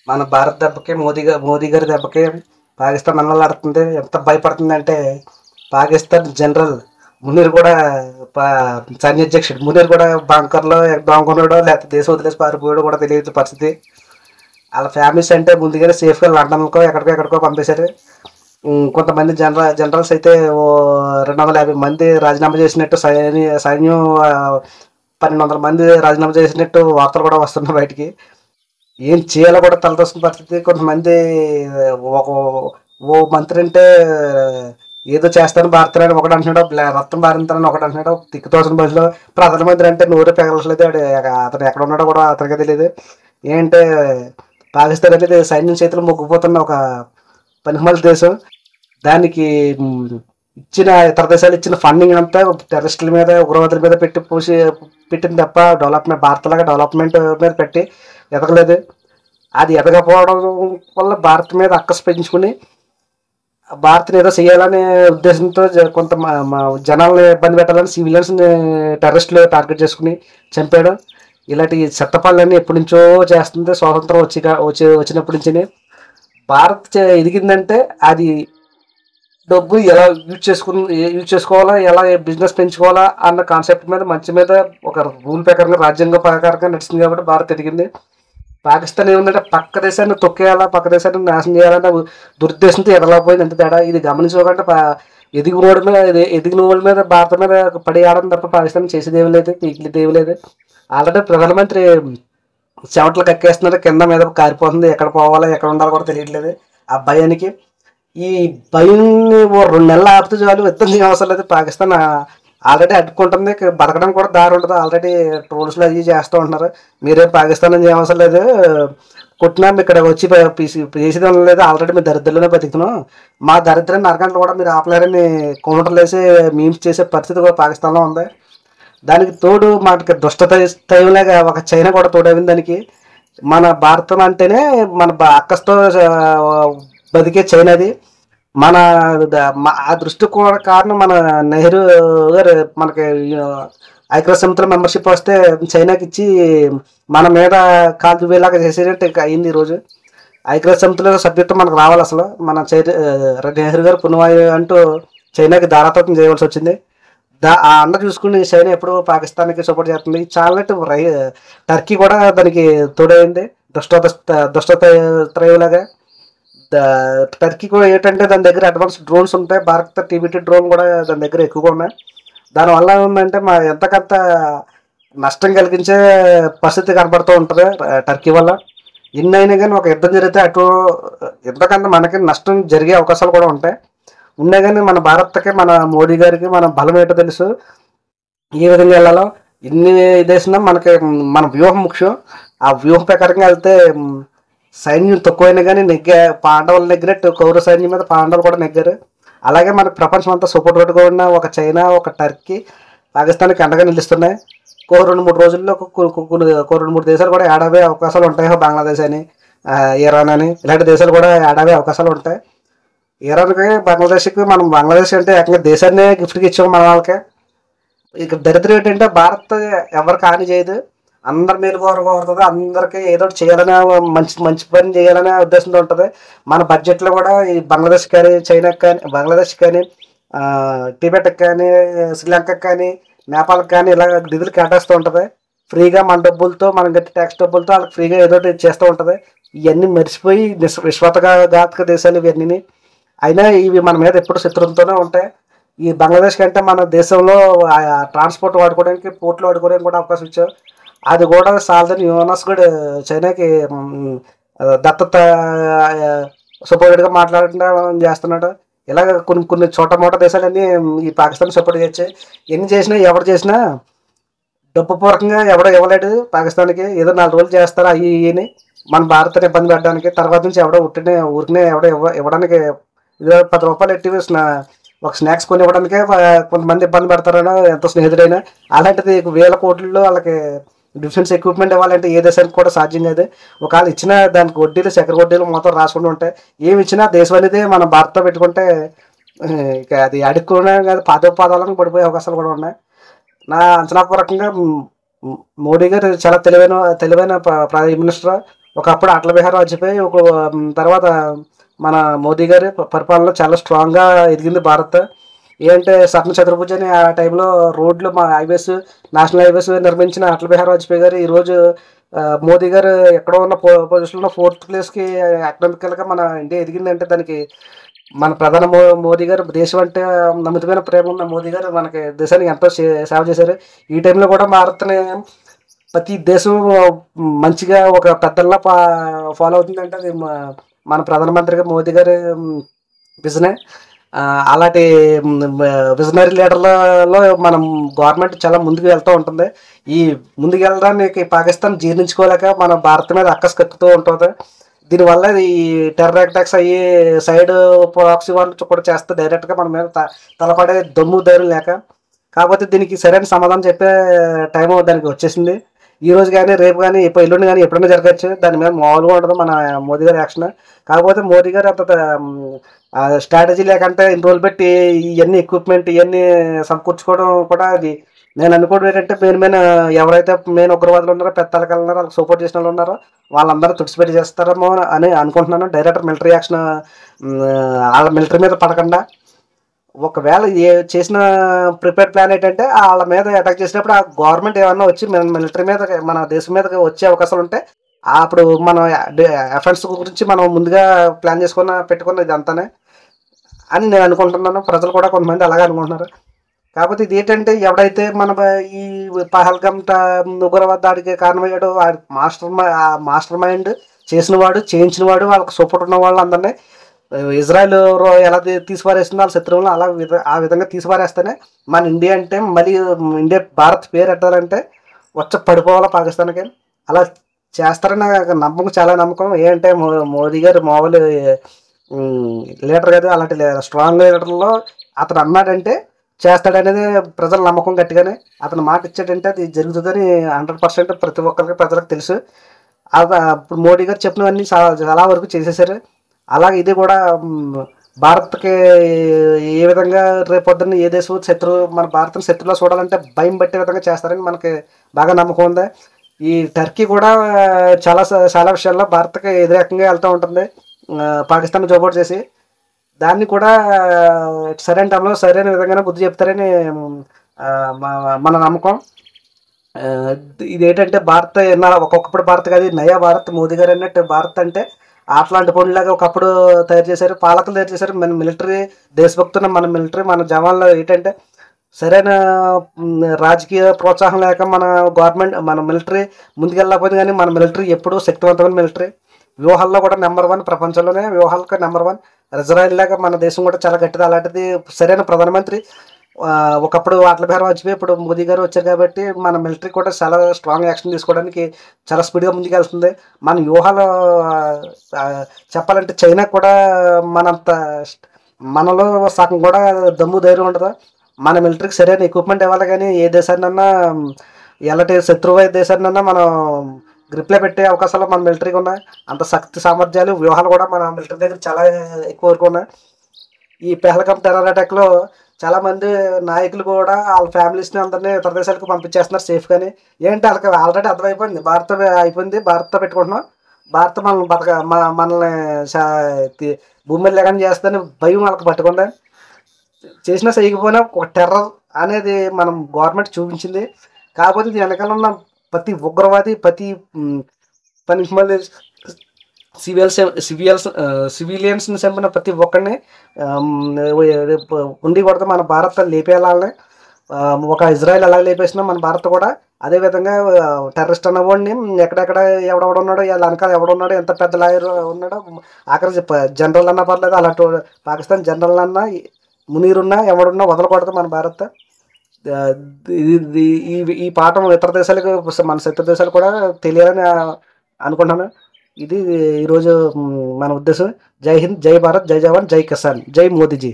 మన భారత్ దెబ్బకి మోదీ గారి దెబ్బకి పాకిస్తాన్ నల్లలాడుతుంది. ఎంత భయపడుతుందంటే పాకిస్తాన్ జనరల్ మునీర్ కూడా సైన్య అధ్యక్షుడు మునీర్ కూడా బంకర్లో దొంగకున్నాడో లేకపోతే దేశం వదిలేసి పారిపోయాడో కూడా తెలియదు పరిస్థితి. వాళ్ళ ఫ్యామిలీస్ అంటే ముందుగానే సేఫ్గా లండన్కో ఎక్కడికో పంపేశారు. కొంతమంది జనరల్స్ అయితే 250 మంది రాజీనామా చేసినట్టు సైన్యం 1200 మంది రాజీనామా చేసినట్టు వార్తలు కూడా వస్తున్నాయి బయటికి. ఏం చేయాలో కూడా తలదోసిన పరిస్థితి. కొంతమంది ఒక ఓ మంత్రి అంటే ఏదో చేస్తాను భారతని ఒకటి అంటున్నాడు, రక్తం భారింతానని ఒకటి అంటున్నాడు. తిక్కుతోసిన బస్సులో ప్రధానమంత్రి అంటే నోరే పెగలట్లేదు. అతను ఎక్కడ ఉన్నాడో కూడా అతనికే తెలియదు. ఏంటంటే పాకిస్తాన్ అనేది సైన్యం చేతులు మొగ్గిపోతున్న ఒక పనికిమాల దేశం. దానికి ఇచ్చిన ఇతర దేశాలు ఇచ్చిన ఫండింగ్ అంతా టెర్రరిస్టుల మీద ఉగ్రవాదుల మీద పెట్టింది తప్ప భారత్లాగా డెవలప్మెంట్ మీద పెట్టి ఎదగలేదు. అది ఎదగకపోవడం వల్ల భారత్ మీద అక్కసు పెంచుకుని భారత్ని ఏదో చేయాలనే ఉద్దేశంతో కొంత జనాలను ఇబ్బంది పెట్టాలని సివిలియన్స్ని టెర్రరిస్టులు టార్గెట్ చేసుకుని చంపాడు. ఇలాంటి చెత్త పనులన్నీ ఎప్పటి నుంచో చేస్తుంది. స్వాతంత్రం వచ్చినప్పటి నుంచి భారత్ ఎదిగిందంటే అది డబ్బు ఎలా యూజ్ చేసుకోవాలా, ఎలా బిజినెస్ పెంచుకోవాలా అన్న కాన్సెప్ట్ మీద మంచి మీద ఒక రూల్ ప్రకారంగా రాజ్యాంగ ప్రకారంగా నడుస్తుంది కాబట్టి భారత్ ఎదిగింది. పాకిస్తాన్ ఏముందంటే పక్క దేశాన్ని తొక్కేయాలా, పక్క దేశాన్ని నాశనం చేయాలన్న దురుద్దేశంతో ఎదలకపోయింది అంతే తేడా. ఇది గమనించుకోకుండా ఎదిగిన వాళ్ళ మీద భారత మీద పడి ఆడడం తప్ప పాకిస్తాన్ చేసేది ఏమి లేదు, పీకిలేదు ఏమి లేదు. ఆల్రెడీ ప్రధానమంత్రి చెమటలు కక్కేస్తున్నారు, కింద మీద కారిపోతుంది. ఎక్కడ పోవాలో ఎక్కడ ఉండాలో కూడా తెలియట్లేదు ఆ భయానికి. ఈ భయాన్ని 2 నెలలు ఆపితే చాలు, యుద్ధం చేయ అవసరం లేదు. పాకిస్తాన్ ఆల్రెడీ అడ్డుకుంటుంది, బతకడం కూడా దారి ఉంటుంది. ఆల్రెడీ ట్రోల్స్లో అవి చేస్తూ ఉంటున్నారు. మీరేం పాకిస్తాన్ అని అవసరం లేదు, కొట్టినా ఇక్కడ వచ్చి చేసేది లేదు. ఆల్రెడీ మీ దరిద్రంలోనే బతుకుతున్నాం, మా దరిద్రాన్ని అరగంటలు కూడా మీరు ఆపలేరని కౌంటర్లు వేసి మీమ్స్ చేసే పరిస్థితి కూడా పాకిస్తాన్లో ఉంది. దానికి తోడు మనకి దుష్టతయంలాగా ఒక చైనా కూడా తోడైంది దానికి. మన భారతం అంటేనే మన అక్కస్తో బతికే చైనాది. మన ఆ దృష్టి కూడా కారణం మన నెహ్రూ గారు మనకి ఐక్యరాజ్య సమితిలో మెంబర్షిప్ వస్తే చైనాకి ఇచ్చి మన మీద కాలు దువ్వేలాగా చేసేటట్టు అయింది. ఈరోజు ఐక్యరాజ్య సమితిలో సభ్యత్వం మనకు రావాలి. అసలు మన నెహ్రూ గారు పునవాయు అంటూ చైనాకి దారాతత్వం చేయవలసి వచ్చింది. ఆ అన్న చూసుకుని చైనా ఎప్పుడు పాకిస్తాన్కి సపోర్ట్ చేస్తుంది. చాలా టర్కీ కూడా దానికి తోడైంది దుష్టత్రయంలాగా. టర్కీ కూడా ఏంటంటే దాని దగ్గర అడ్వాన్స్ డ్రోన్స్ ఉంటాయి. భారత్ టీబీటీ డ్రోన్ కూడా దాని దగ్గర ఎక్కువగా ఉన్నాయి. దానివల్ల ఏముందంటే ఎంతకంత నష్టం కలిగించే పరిస్థితి కనబడుతూ ఉంటుంది టర్కీ వల్ల. ఎన్ని అయినా కానీ ఒక యుద్ధం జరిగితే అటు ఎంతకంత మనకి నష్టం జరిగే అవకాశాలు కూడా ఉంటాయి. ఉన్నా కానీ మన భారత్కి మన మోడీ గారికి మన బలం ఏంటో తెలుసు, ఏ విధంగా వెళ్ళాలో. ఎన్ని దేశం మనకి మన వ్యూహం ముఖ్యం. ఆ వ్యూహం ప్రకారంగా వెళ్తే సైన్యం తక్కువైనా కానీ పాండవులు నెగ్గినట్టు కౌరవ సైన్యం మీద పాండవులు కూడా నెగ్గారు. అలాగే మనకు ప్రపంచం అంతా సపోర్ట్గా ఉన్న ఒక చైనా, ఒక టర్కీ పాకిస్తాన్కి అండగా నిలుస్తున్నాయి. 2-3 రోజుల్లో 2-3 దేశాలు కూడా ఏడావే అవకాశాలు ఉంటాయి. బంగ్లాదేశ్ అని, ఇరాన్ అని ఇలాంటి దేశాలు కూడా ఏడావే అవకాశాలు ఉంటాయి. ఇరాన్కి బంగ్లాదేశ్కి మనం బంగ్లాదేశ్ అంటే ఏకంగా దేశాన్ని గిఫ్ట్కి ఇచ్చాము మన వాళ్ళకి. ఇక దరిద్రం ఏంటంటే భారత్ ఎవరికి హాని చేయదు, అందరి మేలు కోరుతుంది. అందరికీ ఏదో చేయాలనే మంచి పని చేయాలనే ఉద్దేశంతో ఉంటుంది. మన బడ్జెట్లో కూడా ఈ బంగ్లాదేశ్ కానీ, చైనాకి కానీ, బంగ్లాదేశ్ కానీ, టిబెట్కి కానీ, శ్రీలంకకి కానీ, నేపాల్కి కానీ ఇలా నిధులు కేటాయిస్తూ ఉంటుంది. ఫ్రీగా మన డబ్బులతో, మనం గట్టి ట్యాక్స్ డబ్బులతో వాళ్ళకి ఫ్రీగా ఏదో చేస్తూ ఉంటుంది. ఇవన్నీ మర్చిపోయి విశ్వాసఘాతక దేశాలు ఇవన్నీ. అయినా ఇవి మన మీద ఎప్పుడు శత్రువులతోనే ఉంటాయి. ఈ బంగ్లాదేశ్ కంటే మన దేశంలో ట్రాన్స్పోర్ట్ వాడుకోవడానికి, పోర్ట్లు వాడుకోవడానికి కూడా అవకాశం ఇచ్చారు. అది కూడా సాల్దని యోనాస్ కూడా చైనాకి దత్తత సపోర్టెడ్గా మాట్లాడకుండా చేస్తున్నాడు. ఇలాగ కొన్ని చోట మోట దేశాలన్నీ ఈ పాకిస్తాన్ సపోర్ట్ చేస్తాయి. ఎన్ని చేసినా ఎవరు చేసినా డబ్బు పూర్వకంగా ఎవడో ఇవ్వలేడు పాకిస్తాన్కి. ఏదో 4 రోజులు చేస్తారు అవి ఇవని మన భారత్ని ఇబ్బంది పెట్టడానికి. తర్వాత నుంచి ఎవడో ఊరికనే ఎవడో ఇవ్వడానికి 10 రూపాయలు ఎట్టి ఒక స్నాక్స్ కొని ఇవ్వడానికే కొంతమంది ఇబ్బంది పెడతారనో ఎంతో స్నేహితుడైనా. అలాంటిది 1000 కోట్లలో వాళ్ళకి డిఫెన్స్ ఎక్విప్మెంట్ ఇవ్వాలంటే ఏ దేశానికి కూడా సాధ్యం కాదు. ఒకవేళ ఇచ్చినా దానికి వడ్డీలు, చక్కెర వడ్డీలు మొత్తం రాసుకుంటూ ఉంటాయి. ఏమి ఇచ్చినా దేశం అనేది మన భారత్తో పెట్టుకుంటే ఇక అది అడుక్కునే కాదు, పాదోపాదాలను పడిపోయే అవకాశాలు కూడా ఉన్నాయి. నా అంచనాపూర్వకంగా మోడీ గారు చాలా తెలివైన ప్రైమ్ మినిస్టర్. ఒకప్పుడు అటల్ బిహారీ వాజ్పేయి తర్వాత మన మోదీ గారి పరిపాలన చాలా స్ట్రాంగ్గా ఎదిగింది భారత్. ఏంటంటే సర్ణ చతుర్భుజ అని ఆ టైంలో రోడ్లు మా హైవేస్ నేషనల్ హైవేస్ నిర్మించిన అటల్ బిహారీ వాజ్పేయి గారు ఈరోజు మోదీ గారు ఎక్కడో ఉన్న పొజిషన్లో 4th ప్లేస్కి ఎకనామికల్గా మన ఇండియా ఎదిగిందంటే దానికి మన ప్రధాని మోదీ గారు దేశం అంటే నమ్మకమైన ప్రేమ ఉన్న మోదీ గారు మనకి దేశానికి ఎంతో సేవ చేశారు. ఈ టైంలో కూడా భారత్ని ప్రతి దేశం మంచిగా ఒక పెద్దల్లా ఫాలో అవుతుందంటే అది మన ప్రధానమంత్రిగా మోదీ గారి విజనే. అలాంటి విజనరీ లీడర్లలో మనం గవర్నమెంట్ చాలా ముందుకు వెళ్తూ ఉంటుంది. ఈ ముందుకు వెళ్ళడానికి పాకిస్తాన్ జీర్ణించుకోలేక మన భారత్ మీద అక్కసు కక్కుతూ ఉంటుంది. దీనివల్ల ఈ టెర్రర్ అటాక్స్ అయ్యి సైడ్ ప్రాక్సీ వాళ్ళు కూడా చేస్తే డైరెక్ట్గా మన మీద తలపడే దమ్ము ధైర్యం లేక. కాకపోతే దీనికి సరైన సమాధానం చెప్పే టైం దానికి వచ్చేసింది. ఈ రోజు కానీ రేపు కానీ ఎల్లుండి కానీ ఎప్పుడైనా జరగచ్చు. దాని మీద మామూలుగా ఉండదు మన మోదీ గారి యాక్షన్. కాకపోతే మోదీ గారు అంత స్ట్రాటజీ లేకంటే ఇన్ని రోజులు పెట్టి ఇవన్నీ ఎక్విప్మెంట్ ఇవన్నీ సమకూర్చుకోవడం కూడా అది నేను అనుకోవడం ఏంటంటే మెయిన్ ఎవరైతే మెయిన్ ఉగ్రవాదులు ఉన్నారో పెద్ద తలకాయలు ఉన్నారో వాళ్ళకి సపోర్ట్ చేసిన వాళ్ళు ఉన్నారో వాళ్ళందరూ తుడిచిపెట్టి చేస్తారేమో అని అనుకుంటున్నాను. డైరెక్ట్ మిలిటరీ యాక్షన్ వాళ్ళ మిలిటరీ మీద పడకుండా ఒకవేళ చేసిన ప్రిపేర్డ్ ప్లాన్ ఏంటంటే వాళ్ళ మీద అటాక్ చేసినప్పుడు ఆ గవర్నమెంట్ ఏమన్నా వచ్చి మిలిటరీ మీద మన దేశం మీద వచ్చే అవకాశాలు ఉంటాయి. అప్పుడు మనం అఫెన్స్ గురించి మనం ముందుగా ప్లాన్ పెట్టుకున్న ఇదంతానే అని నేను అనుకుంటున్నాను. ప్రజలు కూడా కొంతమంది అలాగే అనుకుంటున్నారు. కాకపోతే ఇది ఏంటంటే ఎవడైతే మన ఈ పహల్గామ్ ఉగ్రవాద దాడికి కారణమయ్యాడో మాస్టర్ మైండ్ చేసినవాడు చేయించినవాడు వాళ్ళకి సపోర్ట్ ఉన్న వాళ్ళు అందరినీ ఇజ్రాయెల్ ఎలా తీసిపారేస్తుందో వాళ్ళ శత్రువులను అలా ఆ విధంగా తీసిపారేస్తేనే మన ఇండియా అంటే మళ్ళీ భారత్ పేరు ఎట్టాలంటే వచ్చి పడిపోవాలా పాకిస్తాన్కి. అలా చేస్తారని నాకు నమ్మకం, చాలా నమ్మకం. ఏంటంటే మోదీ గారు మామూలు లీడర్ కాదు. అలాంటి స్ట్రాంగ్ లీడర్లో అతను అన్నాడంటే చేస్తాడనేది ప్రజల నమ్మకం గట్టిగానే. అతను మాట ఇచ్చాడంటే అది జరుగుతుందని 100% ప్రతి ఒక్కరికి ప్రజలకు తెలుసు. ఇప్పుడు మోడీ గారు చెప్పినవన్నీ చాలా వరకు చేసేసారు. అలాగే ఇది కూడా భారత్కి ఏ విధంగా రేపొద్దున్న ఏ దేశం మన భారత్ని శత్రువులో చూడాలంటే భయం పట్టే విధంగా చేస్తారని మనకి బాగా నమ్మకం ఉంది. ఈ టర్కీ కూడా చాలా విషయాల్లో భారత్కి వ్యతిరేకంగా వెళ్తూ ఉంటుంది, పాకిస్తాన్ సపోర్ట్ చేసి. దాన్ని కూడా సరైన టైంలో సరైన విధంగానే బుద్ధి చెప్తారని మన నమ్మకం. ఇది ఏంటంటే భారత్ ఒక్కొక్కప్పుడు భారత్ కాదు, నయా భారత్. మోదీ గారు అన్నట్టు భారత్ అంటే అట్లాంటి పనులాగా ఒకప్పుడు తయారు చేశారు, పాలకులు తయారు చేశారు. మన మిలిటరీ దేశభక్తున్న మన మిలిటరీ మన జవాన్లు ఏంటంటే సరైన రాజకీయ ప్రోత్సాహం లేక మన గవర్నమెంట్ మన మిలిటరీ ముందుకెళ్ళకపోయింది. కానీ మన మిలిటరీ ఎప్పుడూ శక్తివంతమైన మిలిటరీ. వ్యూహాల్లో కూడా నెంబర్ 1, ప్రపంచంలోనే వ్యూహాలకు నెంబర్ 1. ఇజ్రాయెల్ లాగా మన దేశం కూడా చాలా గట్టిది. అలాంటిది సరైన ప్రధానమంత్రి ఒకప్పుడు అటల్ బిహారీ వాజ్పేయి, ఇప్పుడు మోదీ గారు వచ్చారు కాబట్టి మన మిలిటరీ కూడా చాలా స్ట్రాంగ్ యాక్షన్ తీసుకోవడానికి చాలా స్పీడ్గా ముందుకు వెళ్తుంది. మన వ్యూహాలు చెప్పాలంటే చైనా కూడా మనలో సగం కూడా దమ్ము ధైర్యం ఉండదు. మన మిలిటరీకి సరైన ఎక్విప్మెంట్ ఇవ్వాలి. కానీ ఏ దేశాన్నన్నా ఎలాంటి శత్రువు దేశాన్నన్నా మనం గ్రిప్లో పెట్టే అవకాశాలు మన మిలిటరీకి ఉన్నాయి. అంత శక్తి సామర్థ్యాలు వ్యూహాలు కూడా మన మిలిటరీ దగ్గర చాలా ఎక్కువ వరకు ఉన్నాయి. ఈ పెహల్గామ్ టెర్రర్ అటాక్లో చాలామంది నాయకులు కూడా వాళ్ళ ఫ్యామిలీస్ని అందరినీ ఇతర దేశాలకు పంపించేస్తున్నారు సేఫ్గాని. ఏంటి వాళ్ళకి ఆల్రెడీ అర్థమైపోయింది భారత్ అయిపోయింది, భారత్తో పెట్టుకుంటున్నాం, భారత్ మనల్ని భూమి మీద లేకుండా చేస్తుందని భయం వాళ్ళకి పట్టుకుంది. చేసినా చేయకపోయినా ఒక టెర్రర్ అనేది మనం గవర్నమెంట్ చూపించింది. కాకపోతే దీని వెనకాల ఉన్న ప్రతి ఉగ్రవాది, ప్రతి మళ్ళీ సివిలియన్స్ని చంపిన ప్రతి ఒక్కరిని ఉండి కొడితే మన భారత్ లేపేయాలని. ఒక ఇజ్రాయెల్ ఎలా లేపేసినా మన భారత్ కూడా అదేవిధంగా టెర్రరిస్ట్ అన్నవాడిని ఎక్కడెక్కడ ఎవడెవడున్నాడో వాళ్ళ వెనకాల ఎవడున్నాడో ఎంత పెద్ద లాయర్ ఉన్నాడో ఆఖరి జనరల్ అన్నా పర్లేదు, అలాంటి పాకిస్తాన్ జనరల్ అన్నా మునీరున్నా ఎవడున్నా వదలకూడదు మన భారత్. ఈ పాఠం ఇతర దేశాలకు మన శత్రు దేశాలు కూడా తెలియాలని అనుకుంటున్నాను. ఇది ఈరోజు మన ఉద్దేశం. జై హింద్, జై భారత్, జై జవాన్, జై కిసాన్, జై మోదీజీ.